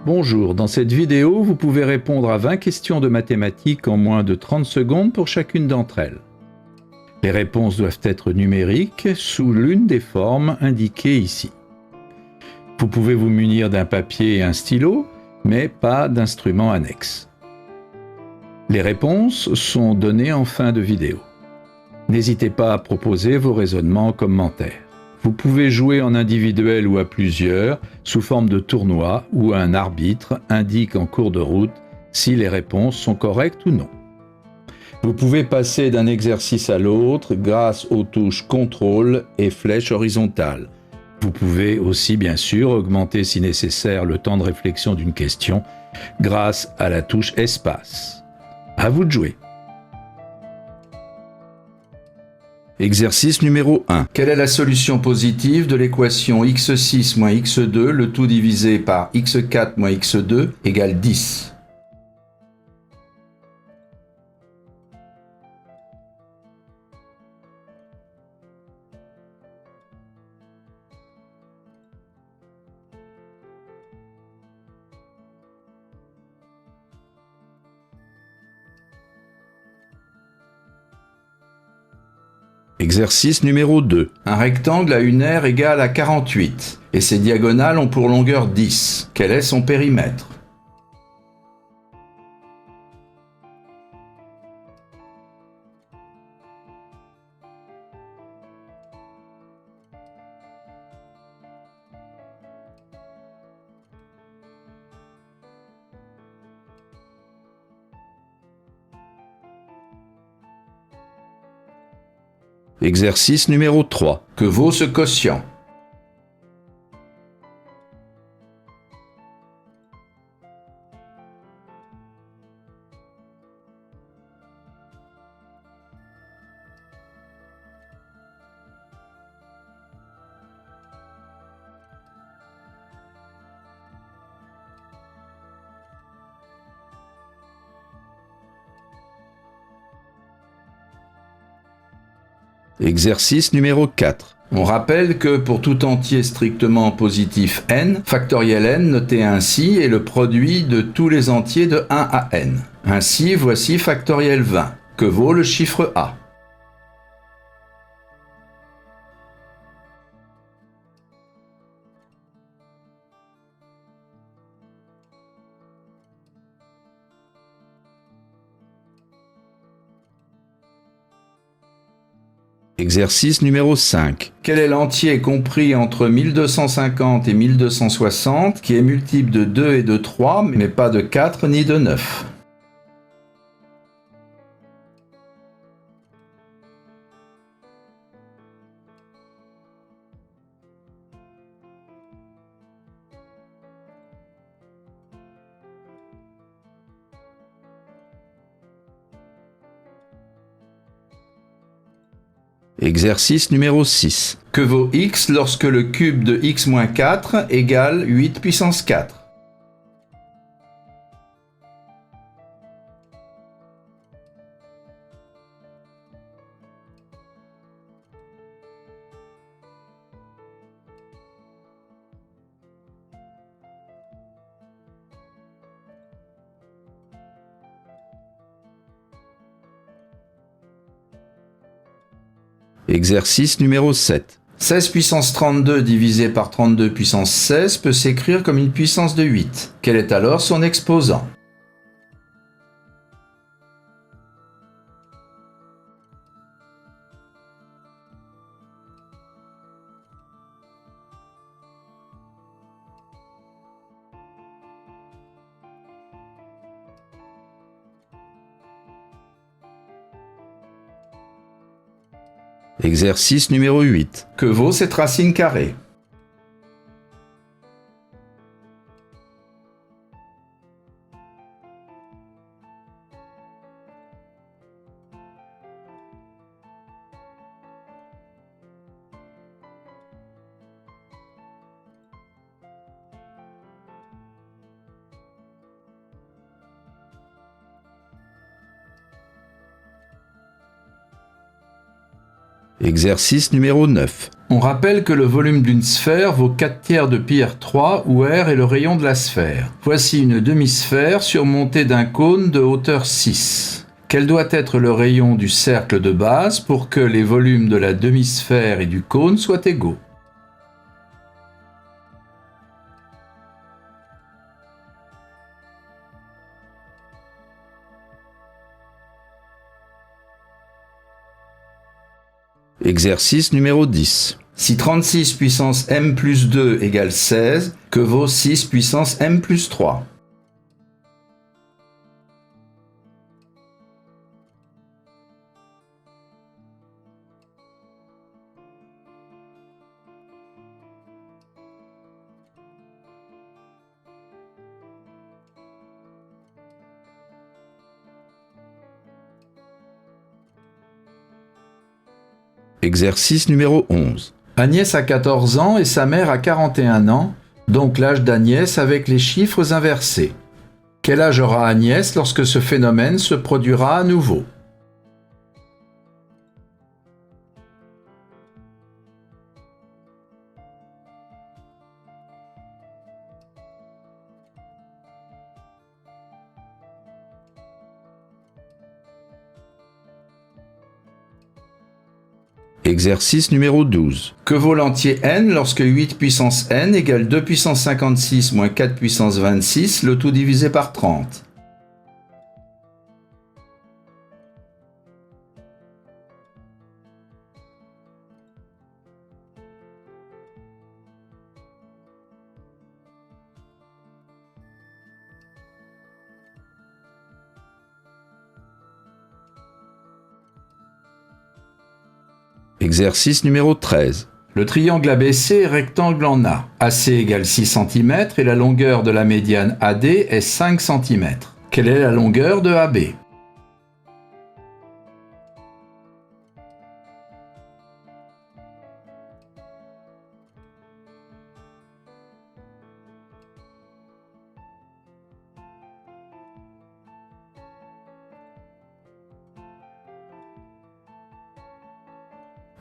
Bonjour, dans cette vidéo, vous pouvez répondre à 20 questions de mathématiques en moins de 30 secondes pour chacune d'entre elles. Les réponses doivent être numériques sous l'une des formes indiquées ici. Vous pouvez vous munir d'un papier et un stylo, mais pas d'instrument annexe. Les réponses sont données en fin de vidéo. N'hésitez pas à proposer vos raisonnements en commentaire. Vous pouvez jouer en individuel ou à plusieurs, sous forme de tournoi, où un arbitre indique en cours de route si les réponses sont correctes ou non. Vous pouvez passer d'un exercice à l'autre grâce aux touches contrôle et flèche horizontale. Vous pouvez aussi bien sûr augmenter si nécessaire le temps de réflexion d'une question grâce à la touche espace. À vous de jouer. Exercice numéro 1. Quelle est la solution positive de l'équation x6 moins x2, le tout divisé par x4 moins x2 égale 10? Exercice numéro 2. Un rectangle a une aire égale à 48 et ses diagonales ont pour longueur 10. Quel est son périmètre? Exercice numéro 3. Que vaut ce quotient? Exercice numéro 4. On rappelle que pour tout entier strictement positif n, factoriel n noté ainsi est le produit de tous les entiers de 1 à n. Ainsi, voici factoriel 20. Que vaut le chiffre a? Exercice numéro 5. Quel est l'entier compris entre 1250 et 1260 qui est multiple de 2 et de 3, mais pas de 4 ni de 9? Exercice numéro 6. Que vaut x lorsque le cube de x moins 4 égale 8 puissance 4? Exercice numéro 7. 16 puissance 32 divisé par 32 puissance 16 peut s'écrire comme une puissance de 8. Quel est alors son exposant? Exercice numéro 8. Que vaut cette racine carrée? Exercice numéro 9. On rappelle que le volume d'une sphère vaut 4/3 de πr3 où r est le rayon de la sphère. Voici une demi-sphère surmontée d'un cône de hauteur 6. Quel doit être le rayon du cercle de base pour que les volumes de la demi-sphère et du cône soient égaux? Exercice numéro 10. Si 36 puissance m plus 2 égale 16, que vaut 6 puissance m plus 3? Exercice numéro 11. Agnès a 14 ans et sa mère a 41 ans, donc l'âge d'Agnès avec les chiffres inversés. Quel âge aura Agnès lorsque ce phénomène se produira à nouveau? Exercice numéro 12. Que vaut l'entier n lorsque 8 puissance n égale 2 puissance 56 moins 4 puissance 26, le tout divisé par 30? Exercice numéro 13. Le triangle ABC est rectangle en A. AC égale 6 cm et la longueur de la médiane AD est 5 cm. Quelle est la longueur de AB?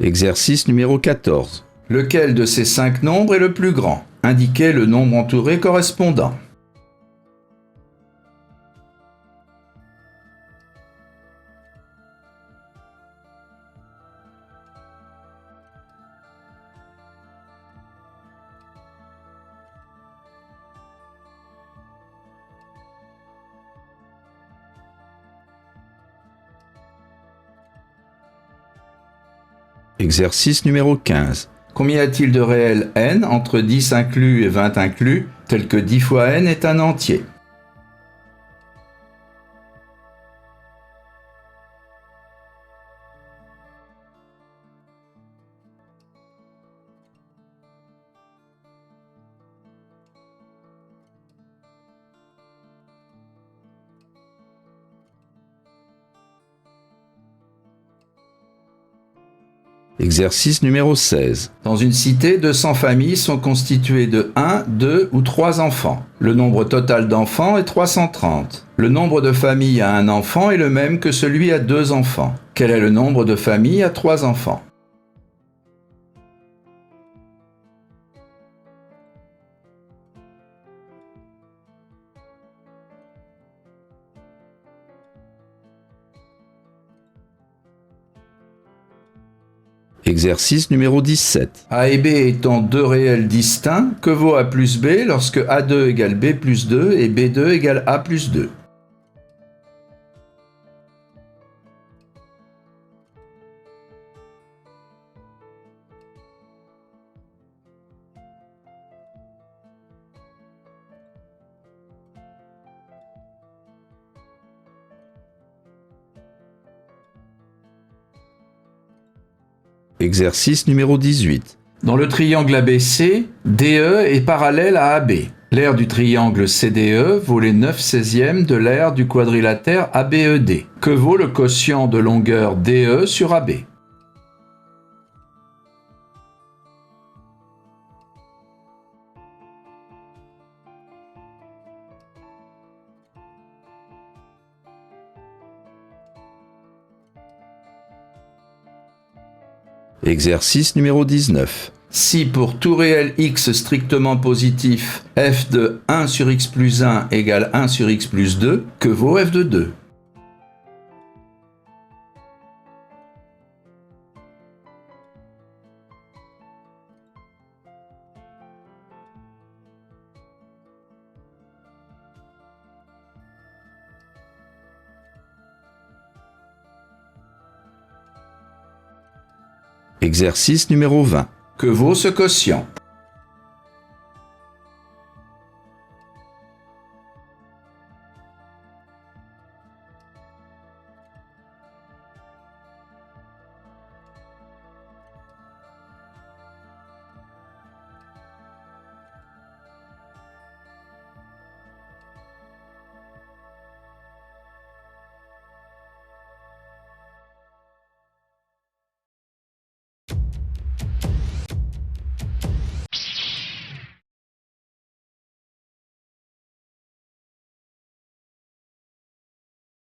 Exercice numéro 14. Lequel de ces 5 nombres est le plus grand? Indiquez le nombre entouré correspondant. Exercice numéro 15. Combien y a-t-il de réels n entre 10 inclus et 20 inclus, tel que 10 fois n est un entier? Exercice numéro 16. Dans une cité, 200 familles sont constituées de 1, 2 ou 3 enfants. Le nombre total d'enfants est 330. Le nombre de familles à un enfant est le même que celui à 2 enfants. Quel est le nombre de familles à 3 enfants? Exercice numéro 17. A et B étant deux réels distincts, que vaut A plus B lorsque A2 égale B plus 2 et B2 égale A plus 2? Exercice numéro 18. Dans le triangle ABC, DE est parallèle à AB. L'aire du triangle CDE vaut les 9/16 de l'aire du quadrilatère ABED. Que vaut le quotient de longueur DE sur AB? Exercice numéro 19. Si pour tout réel x strictement positif, f de 1 sur x plus 1 égale 1 sur x plus 2, que vaut f de 2? Exercice numéro 20. Que vaut ce quotient?